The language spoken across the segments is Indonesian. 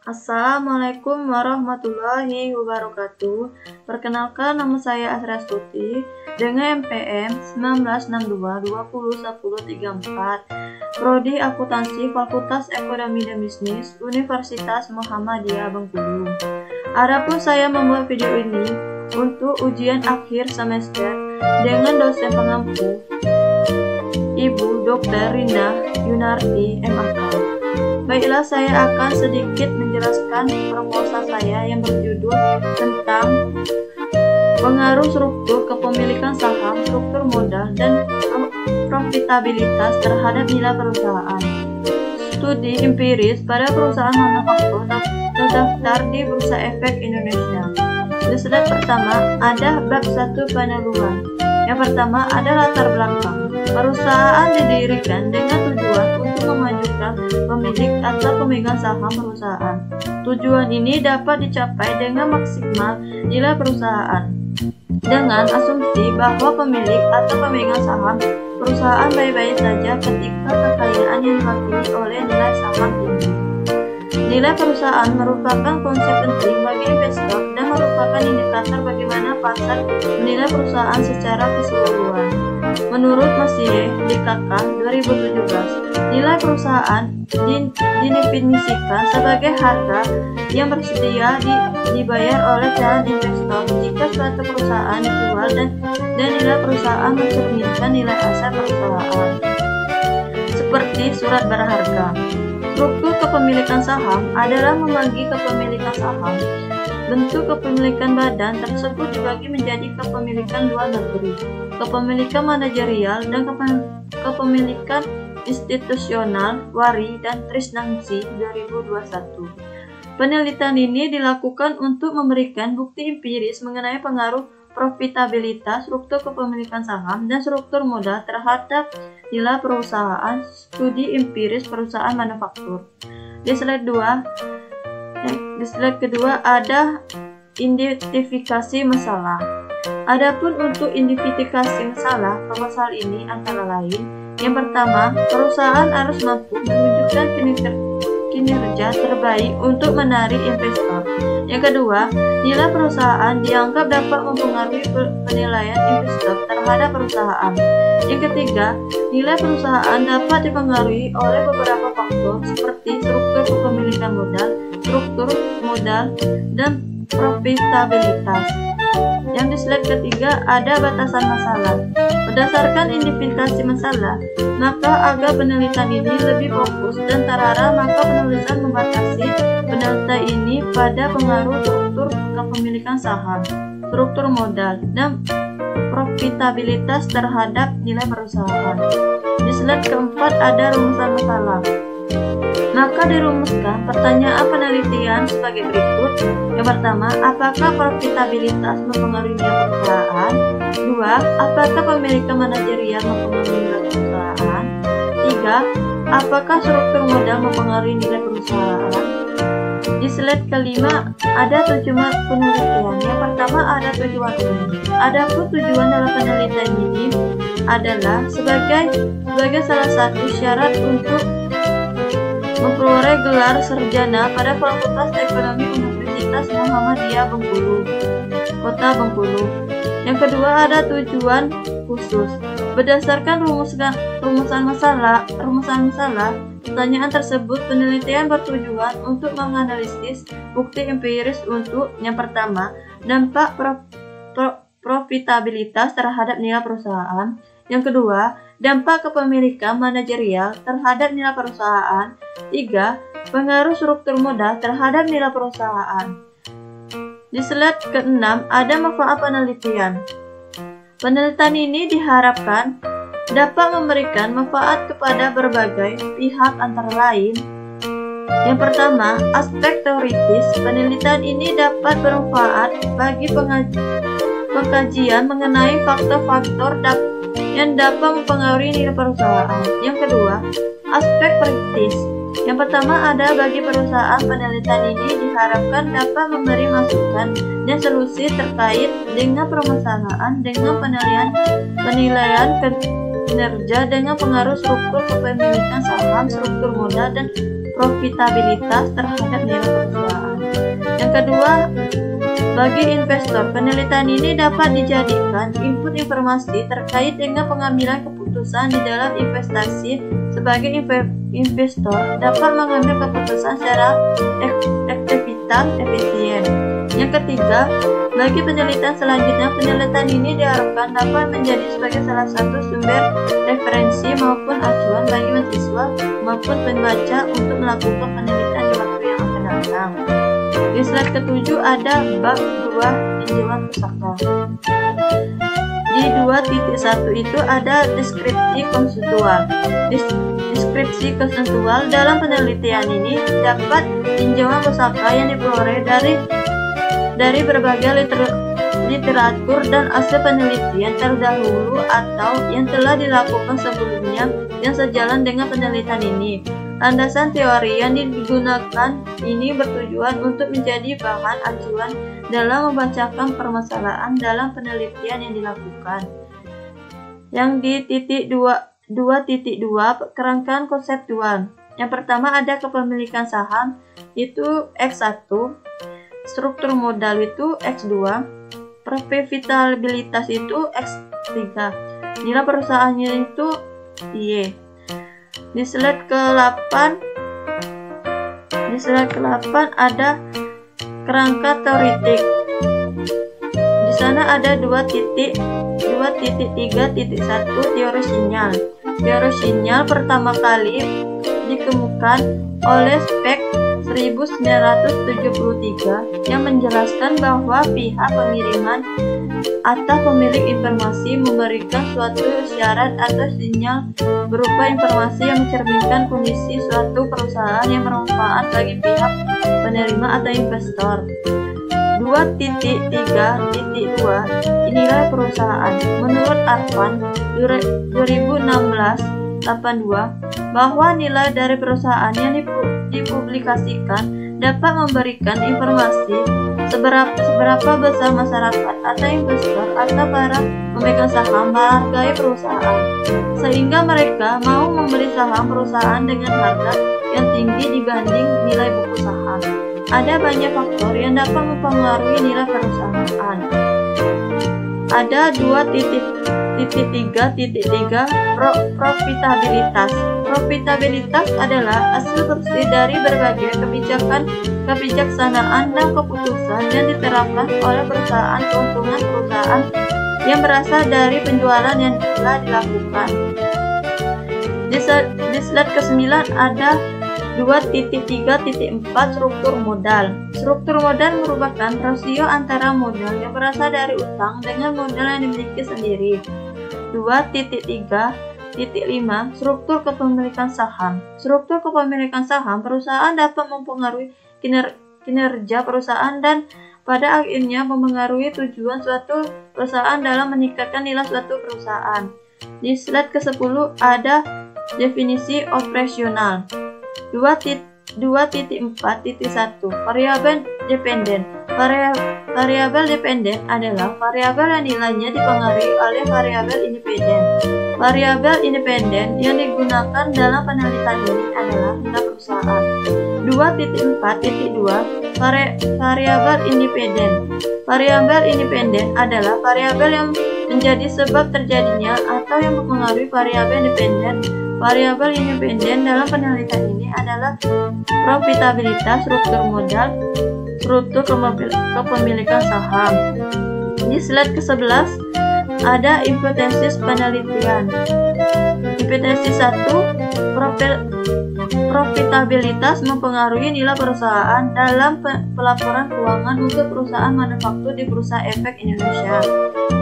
Assalamualaikum warahmatullahi wabarakatuh. Perkenalkan, nama saya Asra Stuti dengan MPM 1962201034, Prodi Akuntansi Fakultas Ekonomi dan Bisnis Universitas Muhammadiyah Bengkulu. Adapun saya membuat video ini untuk ujian akhir semester dengan dosen pengampu Ibu Dr. Rinda Yunarti MAK. Baiklah, saya akan sedikit menjelaskan proposal saya yang berjudul tentang pengaruh struktur kepemilikan saham, struktur modal, dan profitabilitas terhadap nilai perusahaan. Studi empiris pada perusahaan manufaktur terdaftar di Bursa Efek Indonesia. Di slide pertama ada bab 1 penelusuran. Yang pertama ada latar belakang. Perusahaan didirikan dengan tujuan untuk memajukan pemilik atau pemegang saham perusahaan. Tujuan ini dapat dicapai dengan maksimal nilai perusahaan, dengan asumsi bahwa pemilik atau pemegang saham perusahaan baik-baik saja ketika kekayaan yang diwakili oleh nilai saham tinggi. Nilai perusahaan merupakan konsep penting bagi investor dan merupakan indikator bagaimana pasar menilai perusahaan secara keseluruhan. Menurut Messier DKK 2017, nilai perusahaan didefinisikan sebagai harga yang bersedia dibayar oleh calon investor jika suatu perusahaan dijual dan nilai perusahaan mencerminkan nilai aset perusahaan, seperti surat berharga. Struktur kepemilikan saham adalah membagi kepemilikan saham. Bentuk kepemilikan badan tersebut dibagi menjadi kepemilikan luar negeri, kepemilikan manajerial, dan kepemilikan institusional. Wari dan Trisnangsi 2021. Penelitian ini dilakukan untuk memberikan bukti empiris mengenai pengaruh profitabilitas, struktur kepemilikan saham, dan struktur modal terhadap nilai perusahaan. Studi empiris perusahaan manufaktur. Di slide kedua ada identifikasi masalah. Adapun untuk identifikasi masalah, proposal ini antara lain: yang pertama, perusahaan harus mampu menunjukkan kinerja terbaik untuk menarik investor. Yang kedua, nilai perusahaan dianggap dapat mempengaruhi penilaian investor terhadap perusahaan. Yang ketiga, nilai perusahaan dapat dipengaruhi oleh beberapa faktor seperti struktur kepemilikan modal, struktur modal, dan profitabilitas. Yang di slide ketiga ada batasan masalah. Berdasarkan identifikasi masalah, maka agar penelitian ini lebih fokus dan terarah, maka penulisan membatasi penelitian ini pada pengaruh struktur kepemilikan saham, struktur modal, dan profitabilitas terhadap nilai perusahaan. Di slide keempat ada rumusan masalah. Maka dirumuskan pertanyaan penelitian sebagai berikut. Yang pertama, apakah profitabilitas mempengaruhi nilai perusahaan? Dua, apakah pemilikan manajerial mempengaruhi nilai perusahaan? Tiga, apakah struktur modal mempengaruhi nilai perusahaan? Di slide kelima ada tujuan penelitian. Yang pertama ada tujuan umum. Adapun tujuan dalam penelitian ini adalah sebagai salah satu syarat untuk memperoleh gelar sarjana pada Fakultas Ekonomi Universitas Muhammadiyah Bengkulu, Kota Bengkulu. Yang kedua ada tujuan khusus. Berdasarkan rumusan masalah, pertanyaan tersebut penelitian bertujuan untuk menganalisis bukti empiris untuk yang pertama, dampak profitabilitas terhadap nilai perusahaan. Yang kedua, dampak kepemilikan manajerial terhadap nilai perusahaan. Tiga, pengaruh struktur modal terhadap nilai perusahaan. Di slide ke-6 ada manfaat penelitian. Penelitian ini diharapkan dapat memberikan manfaat kepada berbagai pihak antara lain. Yang pertama, aspek teoritis. Penelitian ini dapat bermanfaat bagi pengkajian mengenai faktor-faktor yang dapat mempengaruhi nilai perusahaan. Yang kedua, aspek praktis. Yang pertama ada bagi perusahaan, penelitian ini diharapkan dapat memberi masukan dan solusi terkait dengan permasalahan dengan penilaian kinerja dengan pengaruh struktur kepemilikan saham, struktur modal, dan profitabilitas terhadap nilai perusahaan. kedua, bagi investor, penelitian ini dapat dijadikan input informasi terkait dengan pengambilan keputusan di dalam investasi. Sebagai investor dapat mengambil keputusan secara efisien. Yang ketiga, bagi penelitian selanjutnya, penelitian ini diharapkan dapat menjadi sebagai salah satu sumber referensi maupun acuan bagi mahasiswa maupun pembaca untuk melakukan penelitian di waktu yang akan datang. Di slide ketujuh ada bab 2 tinjauan pusaka. Di 2.1 itu ada deskripsi konseptual. Deskripsi konseptual dalam penelitian ini dapat tinjauan pusaka yang diperoleh dari berbagai literatur dan hasil penelitian terdahulu atau yang telah dilakukan sebelumnya yang sejalan dengan penelitian ini. Landasan teori yang digunakan ini bertujuan untuk menjadi bahan acuan dalam membacakan permasalahan dalam penelitian yang dilakukan. Yang di titik 2.2 kerangkaan konseptual. Yang pertama ada kepemilikan saham itu X1, struktur modal itu X2, profitabilitas itu X3, nilai perusahaannya itu Y. Di slide ke-8 ada kerangka teoretik. Di sana ada 2.3.1 teori sinyal. Teori sinyal pertama kali ditemukan oleh Speck 1973 yang menjelaskan bahwa pihak pengiriman atau pemilik informasi memberikan suatu syarat atau sinyal berupa informasi yang mencerminkan kondisi suatu perusahaan yang bermanfaat bagi pihak penerima atau investor. 2.3.2 nilai perusahaan. Menurut Arfan 2016-82 bahwa nilai dari perusahaan yang dipublikasikan dapat memberikan informasi seberapa besar masyarakat atau investor atau para pemegang saham menghargai perusahaan, sehingga mereka mau membeli saham perusahaan dengan harga yang tinggi dibanding nilai buku saham. Ada banyak faktor yang dapat mempengaruhi nilai perusahaan. Ada 2.3.3 profitabilitas. Profitabilitas adalah hasil bersih dari berbagai kebijaksanaan dan keputusan yang diterapkan oleh perusahaan. Keuntungan perusahaan yang berasal dari penjualan yang telah dilakukan. Di slide ke-9 ada 2.3.4 struktur modal. Struktur modal merupakan rasio antara modal yang berasal dari utang dengan modal yang dimiliki sendiri. 2.3.5 struktur kepemilikan saham. Struktur kepemilikan saham perusahaan dapat mempengaruhi kinerja perusahaan dan pada akhirnya mempengaruhi tujuan suatu perusahaan dalam meningkatkan nilai suatu perusahaan. Di slide ke-10 ada definisi operasional. 2.4.1 variabel dependen. Variabel dependen adalah variabel yang nilainya dipengaruhi oleh variabel independen. Variabel independen yang digunakan dalam penelitian ini adalah nilai perusahaan. 2.4.2 variabel independen. Variabel independen adalah variabel yang menjadi sebab terjadinya atau yang mempengaruhi variabel independen. Variabel independen dalam penelitian ini adalah profitabilitas, struktur modal, struktur kepemilikan saham. Di slide ke-11 ada hipotesis penelitian. Hipotesis 1, profitabilitas mempengaruhi nilai perusahaan dalam pelaporan keuangan untuk perusahaan manufaktur di Bursa Efek Indonesia.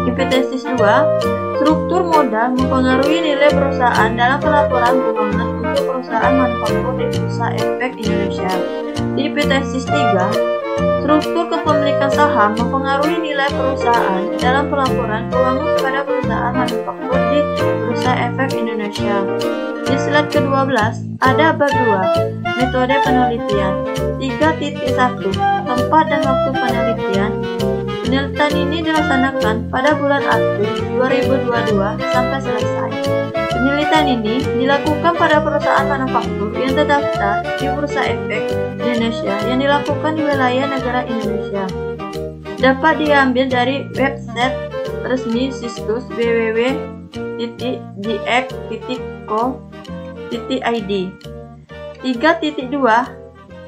Hipotesis 2, struktur modal mempengaruhi nilai perusahaan dalam pelaporan keuangan untuk perusahaan manufaktur di Bursa Efek Indonesia. Di hipotesis 3, struktur kepemilikan saham mempengaruhi nilai perusahaan dalam pelaporan keuangan kepada perusahaan manufaktur di Bursa Efek Indonesia. Di slide ke-12 ada bab 2, metode penelitian. 3.1 tempat dan waktu penelitian. Penelitian ini dilaksanakan pada bulan April 2022 sampai selesai. Penelitian ini dilakukan pada perusahaan manufaktur yang terdaftar di Bursa Efek Indonesia yang dilakukan di wilayah negara Indonesia. Dapat diambil dari website resmi situs www.diek.co.id. 3.2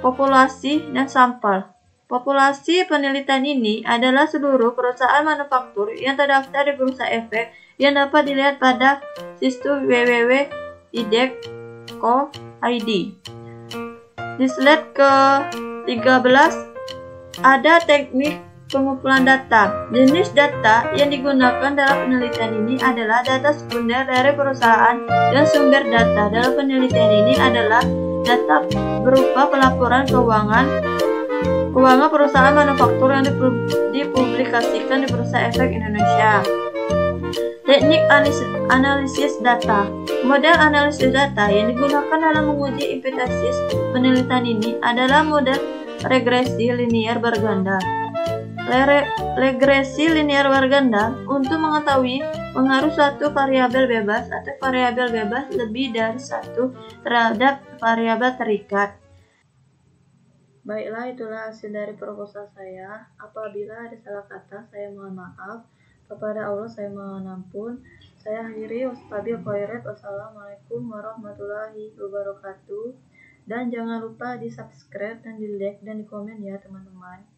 Populasi dan sampel. Populasi penelitian ini adalah seluruh perusahaan manufaktur yang terdaftar di Bursa Efek yang dapat dilihat pada situs www.diek.co.id. Di slide ke-13 ada teknik pengumpulan data. Jenis data yang digunakan dalam penelitian ini adalah data sekunder dari perusahaan dan sumber data dalam penelitian ini adalah data berupa pelaporan keuangan perusahaan manufaktur yang dipublikasikan di Bursa Efek Indonesia. Teknik analisis data. Model analisis data yang digunakan dalam menguji hipotesis penelitian ini adalah model regresi linear berganda. Regresi linear berganda untuk mengetahui pengaruh suatu variabel bebas atau variabel bebas lebih dari satu terhadap variabel terikat. Baiklah, itulah hasil dari proposal saya. Apabila ada salah kata, saya mohon maaf. Kepada Allah saya mohon ampun. Saya akhiri. Wassalamualaikum warahmatullahi wabarakatuh. Dan jangan lupa di subscribe dan di like dan di komen ya teman-teman.